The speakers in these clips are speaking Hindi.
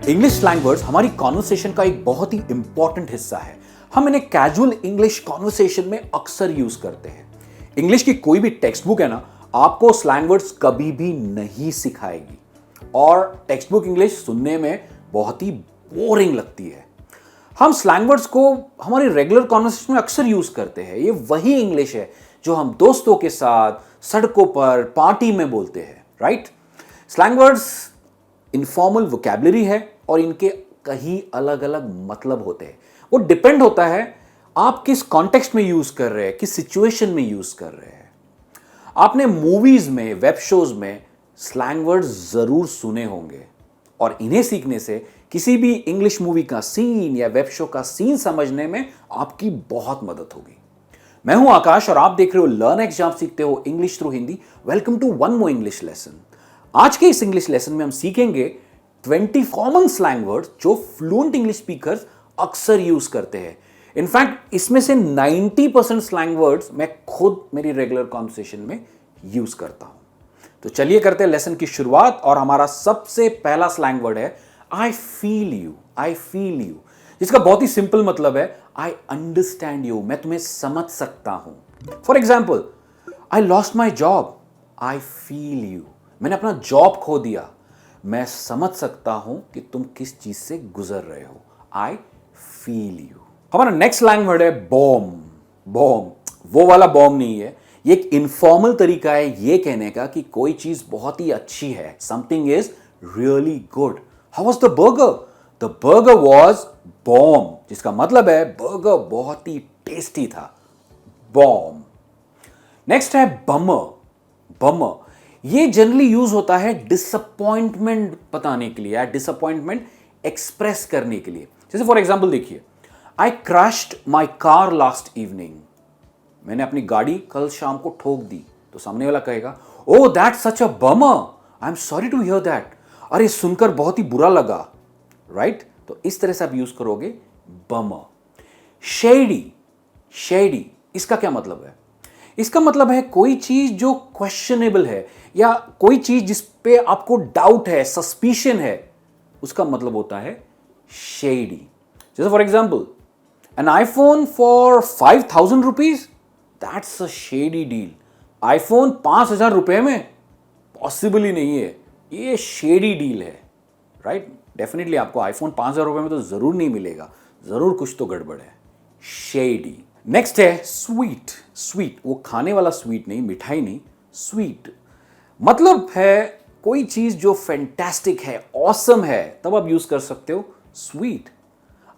इंग्लिश स्लैंग वर्ड्स हमारी कॉन्वर्सेशन का एक बहुत ही इंपॉर्टेंट हिस्सा है। हम इन्हें कैजुअल इंग्लिश कॉन्वर्सेशन में अक्सर यूज करते हैं। इंग्लिश की कोई भी टेक्स्ट बुक है ना, आपको स्लैंग वर्ड्स कभी भी नहीं सिखाएगी और टेक्स्ट बुक इंग्लिश सुनने में बहुत ही बोरिंग लगती है। हम स्लैंग वर्ड्स को हमारी रेगुलर कॉन्वर्सेशन में अक्सर यूज करते हैं। ये वही इंग्लिश है जो हम दोस्तों के साथ, सड़कों पर, पार्टी में बोलते हैं, right? Slang words informal vocabulary है और इनके कई अलग अलग मतलब होते हैं। वो डिपेंड होता है आप किस कॉन्टेक्स्ट में यूज कर रहे हैं, किस सिचुएशन में यूज कर रहे हैं। आपने मूवीज में, वेब शोज में स्लैंग वर्ड्स जरूर सुने होंगे और इन्हें सीखने से किसी भी इंग्लिश मूवी का सीन या वेब शो का सीन समझने में आपकी बहुत मदद होगी। मैं हूं आकाश और आप देख रहे हो लर्न एक्स, जहां आप सीखते हो English through Hindi. Welcome to one more English lesson. आज के इस इंग्लिश लेसन में हम सीखेंगे 20 कॉमन स्लैंग वर्ड्स जो फ्लुएंट इंग्लिश स्पीकर्स अक्सर यूज करते हैं। इनफैक्ट इसमें से 90% स्लैंग वर्ड्स मैं खुद मेरी रेगुलर कॉन्वर्सेशन में यूज करता हूं। तो चलिए करते हैं लेसन की शुरुआत और हमारा सबसे पहला स्लैंग वर्ड है I feel you. I feel you, जिसका बहुत ही सिंपल मतलब है आई अंडरस्टैंड यू, मैं तुम्हें समझ सकता हूं। For example, I lost my job, I feel you, मैंने अपना जॉब खो दिया, मैं समझ सकता हूं कि तुम किस चीज से गुजर रहे हो। I feel you. हमारा नेक्स्ट स्लैंग वर्ड है बॉम्ब। बॉम्ब वो वाला बॉम्ब नहीं है, ये एक इनफॉर्मल तरीका है ये कहने का कि कोई चीज बहुत ही अच्छी है। Something is really good. How was the burger? The burger was bomb, जिसका मतलब है बर्गर बहुत ही टेस्टी था। बॉम्ब। नेक्स्ट है बमर। बमर ये जनरली यूज होता है डिसअपॉइंटमेंट बताने के लिए या डिसअपॉइंटमेंट एक्सप्रेस करने के लिए। जैसे फॉर एग्जांपल देखिए, I crashed my car last evening, मैंने अपनी गाड़ी कल शाम को ठोक दी। तो सामने वाला कहेगा oh that's such a bummer, I am sorry to hear that, अरे सुनकर बहुत ही बुरा लगा, राइट? तो इस तरह से आप यूज करोगे बमर। शेडी। शेडी इसका क्या मतलब है? इसका मतलब है कोई चीज जो क्वेश्चनेबल है या कोई चीज जिस पे आपको डाउट है, सस्पिशन है, उसका मतलब होता है शेडी। जैसे for example, an iPhone for 5,000 rupees, that's a shady deal. IPhone 5,000 रुपए में पॉसिबल ही नहीं है, ये शेडी डील है, राइट? डेफिनेटली आपको आईफोन 5,000 रुपए में तो जरूर नहीं मिलेगा, जरूर कुछ तो गड़बड़ है। शेडी। नेक्स्ट है स्वीट। स्वीट वो खाने वाला स्वीट नहीं, मिठाई नहीं, स्वीट मतलब है कोई चीज जो फैंटास्टिक है, ऑसम है, तब आप यूज कर सकते हो sweet.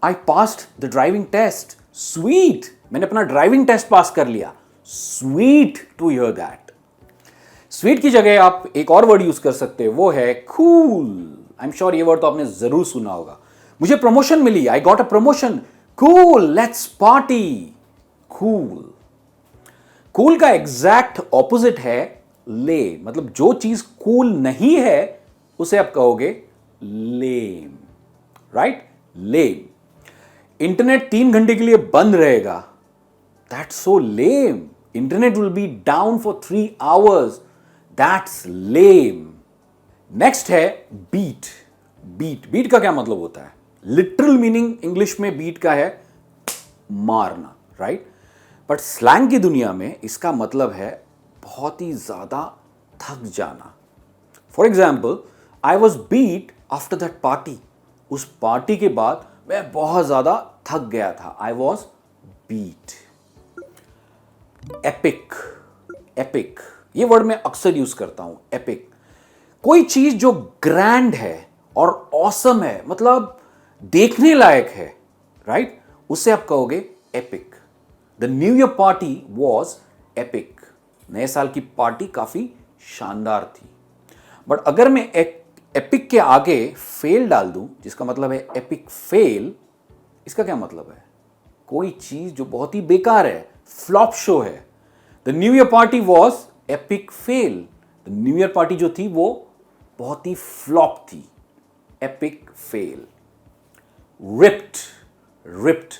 I passed the driving test, sweet, मैंने अपना ड्राइविंग टेस्ट पास कर लिया, sweet to hear that. Sweet की जगह आप एक और वर्ड यूज कर सकते हो, वो है कूल। आई एम श्योर ये वर्ड तो आपने जरूर सुना होगा। मुझे प्रमोशन मिली, I got a promotion, cool, let's party. Cool. Cool का एग्जैक्ट ऑपोजिट है ले, मतलब जो चीज कूल नहीं है उसे आप कहोगे लेम, राइट? लेम। इंटरनेट 3 घंटे के लिए बंद रहेगा, that's so lame. Internet will be down for 3 hours, that's lame. Next है बीट। बीट। बीट का क्या मतलब होता है? लिटरल मीनिंग इंग्लिश में बीट का है मारना, राइट? बट स्लैंग की दुनिया में इसका मतलब है बहुत ही ज्यादा थक जाना। For example, I was beat after that party, उस पार्टी के बाद मैं बहुत ज्यादा थक गया था, I was beat. Epic. Epic ये वर्ड मैं अक्सर यूज करता हूं। एपिक कोई चीज जो ग्रैंड है और ऑसम है, मतलब देखने लायक है, राइट? उससे आप कहोगे epic. The new year party was epic, नए साल की पार्टी काफी शानदार थी। बट अगर मैं एपिक के आगे फेल डाल दूं, जिसका मतलब है एपिक फेल, इसका क्या मतलब है? कोई चीज जो बहुत ही बेकार है, फ्लॉप शो है। The new year party was epic fail, the new year party जो थी वो बहुत ही फ्लॉप थी, एपिक फेल। रिप्ड। रिप्ड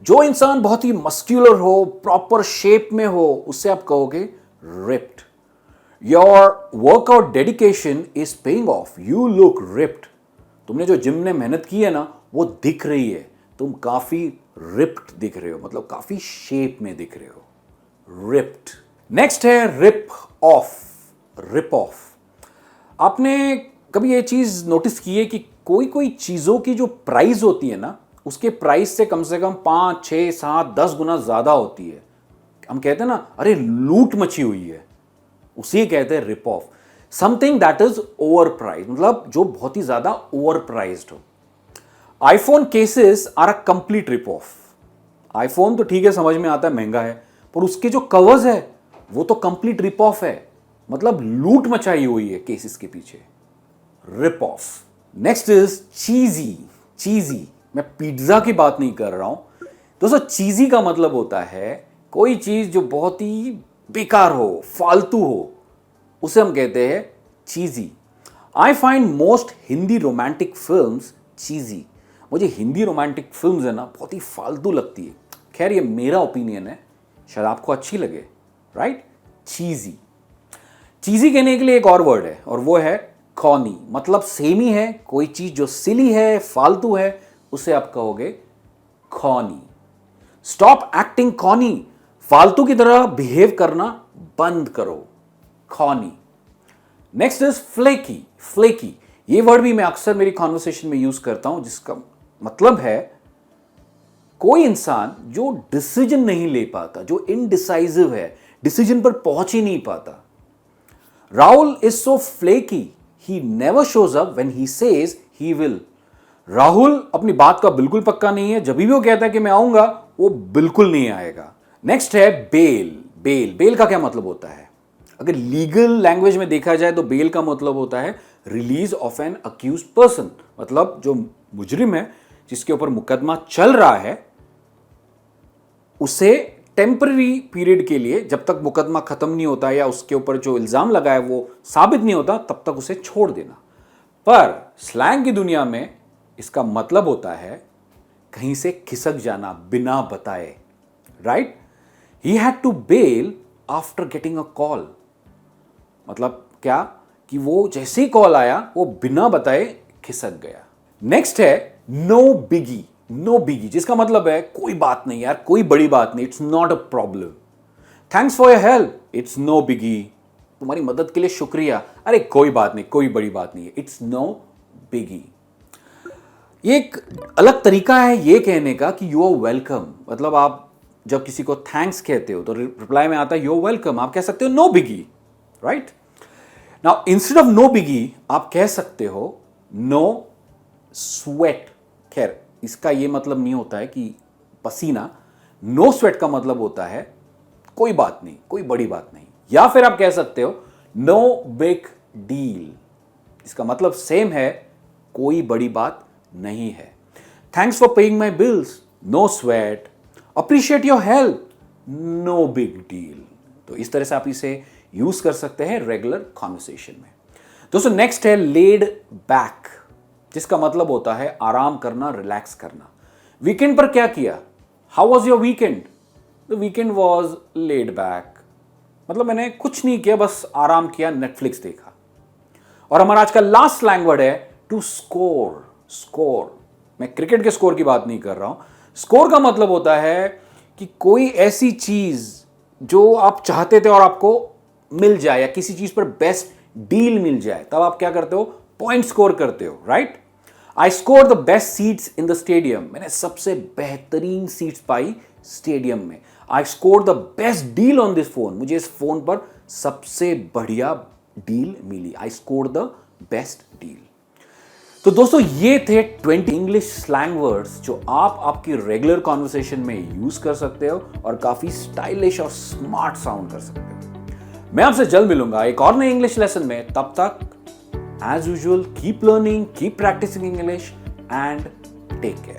जो इंसान बहुत ही मस्क्यूलर हो, प्रॉपर शेप में हो, उससे आप कहोगे ripped. Your workout dedication is paying off, you look ripped. तुमने जो जिम में मेहनत की है ना वो दिख रही है, तुम काफी रिप्ड दिख रहे हो, मतलब काफी शेप में दिख रहे हो, रिप्ड। नेक्स्ट है रिप ऑफ, रिप ऑफ। आपने कभी ये चीज नोटिस की है कि कोई कोई चीजों की जो प्राइस होती है ना उसके प्राइस से कम 5, 6, 7, 10 गुना ज्यादा होती है। हम कहते हैं ना अरे लूट मची हुई है, उसी कहते हैं rip off. Something that is over price, मतलब जो बहुत ही ज्यादा ओवर प्राइज्ड हो। IPhone cases are a complete rip off. IPhone तो ठीक है, समझ में आता है महंगा है, पर उसके जो कवर्स है वो तो कंप्लीट रिप ऑफ है, मतलब लूट मचाई हुई है केसेस के पीछे, rip off. Next is cheesy. Cheesy, मैं पिज्जा की बात नहीं कर रहा हूं दोस्तों। चीजी का मतलब होता है कोई चीज जो बहुत ही बेकार हो, फालतू हो, उसे हम कहते हैं cheesy. I find most Hindi romantic films cheesy. मुझे हिंदी रोमांटिक फिल्म्स है ना बहुत ही फालतू लगती है। खैर ये मेरा ओपिनियन है, शायद आपको अच्छी लगे, राइट। चीजी। चीजी कहने के लिए एक और वर्ड है और वो है कॉनी, मतलब सेम ही है। कोई चीज जो सिली है, फालतू है, उसे आप कहोगे कॉनी। स्टॉप एक्टिंग कॉनी, फालतू की तरह बिहेव करना बंद करो, Connie. Next is flaky. Flaky, ये वर्ड भी मैं अक्सर मेरी कॉन्वर्सेशन में यूज करता हूं, जिसका मतलब है कोई इंसान जो डिसीजन नहीं ले पाता, जो इनडिसाइसिव है, डिसीजन पर पहुंच ही नहीं पाता। Rahul is so flaky, he never shows up when he says he will. Rahul अपनी बात का बिल्कुल पक्का नहीं है, जब भी वो कहता है कि मैं आऊंगा वो बिल्कुल नहीं आएगा। नेक्स्ट है बेल। बेल, बेल का क्या मतलब होता है? अगर लीगल लैंग्वेज में देखा जाए तो बेल का मतलब होता है release of an accused person, मतलब जो मुजरिम है जिसके ऊपर मुकदमा चल रहा है उसे टेम्पररी पीरियड के लिए, जब तक मुकदमा खत्म नहीं होता या उसके ऊपर जो इल्जाम लगा है वो साबित नहीं होता, तब तक उसे छोड़ देना। पर स्लैंग की दुनिया में इसका मतलब होता है कहीं से खिसक जाना बिना बताए, right. He had to bail after getting a call, मतलब क्या कि वो जैसे ही कॉल आया वो बिना बताए खिसक गया। नेक्स्ट है नो बिगी। नो बिगी, जिसका मतलब है कोई बात नहीं यार, कोई बड़ी बात नहीं, it's not a problem. Thanks for your help, it's no biggie, तुम्हारी मदद के लिए शुक्रिया, अरे कोई बात नहीं, कोई बड़ी बात नहीं है, इट्स नो बिगी। ये एक अलग तरीका है ये कहने का कि यू आर वेलकम, मतलब आप जब किसी को थैंक्स कहते हो तो रिप्लाई में आता है यू आर वेलकम, आप कह सकते हो no biggie, right. Now instead of no biggie आप कह सकते हो नो स्वेट। खैर इसका ये मतलब नहीं होता है कि पसीना, नो स्वेट का मतलब होता है कोई बात नहीं, कोई बड़ी बात नहीं। या फिर आप कह सकते हो नो बिग डील, इसका मतलब सेम है, कोई बड़ी बात नहीं है। Thanks for paying my bills, no sweat. Appreciate your help, no big deal. तो इस तरह से आप इसे यूज कर सकते हैं रेगुलर कॉन्वर्सेशन में। दोस्तों नेक्स्ट है लेड बैक, जिसका मतलब होता है आराम करना, रिलैक्स करना। वीकेंड पर क्या किया? How was your weekend? The weekend was laid back, मतलब मैंने कुछ नहीं किया, बस आराम किया, नेटफ्लिक्स देखा। और हमारा आज का लास्ट स्लैंग वर्ड है टू स्कोर। स्कोर, मैं क्रिकेट के स्कोर की बात नहीं कर रहा हूं। स्कोर का मतलब होता है कि कोई ऐसी चीज जो आप चाहते थे और आपको मिल जाए, या किसी चीज पर बेस्ट डील मिल जाए, तब आप क्या करते हो? पॉइंट स्कोर करते हो, right. I score the best seats in the stadium, मैंने सबसे बेहतरीन सीट्स पाई स्टेडियम में। I score the best deal on this phone, मुझे इस फोन पर सबसे बढ़िया डील मिली। I score the best deal. तो दोस्तों ये थे 20 इंग्लिश स्लैंग वर्ड्स जो आप आपकी रेगुलर कॉन्वर्सेशन में यूज कर सकते हो और काफी स्टाइलिश और स्मार्ट साउंड कर सकते हो। मैं आपसे जल्द मिलूंगा एक और नए इंग्लिश लेसन में। तब तक as usual keep learning, keep practising English and take care.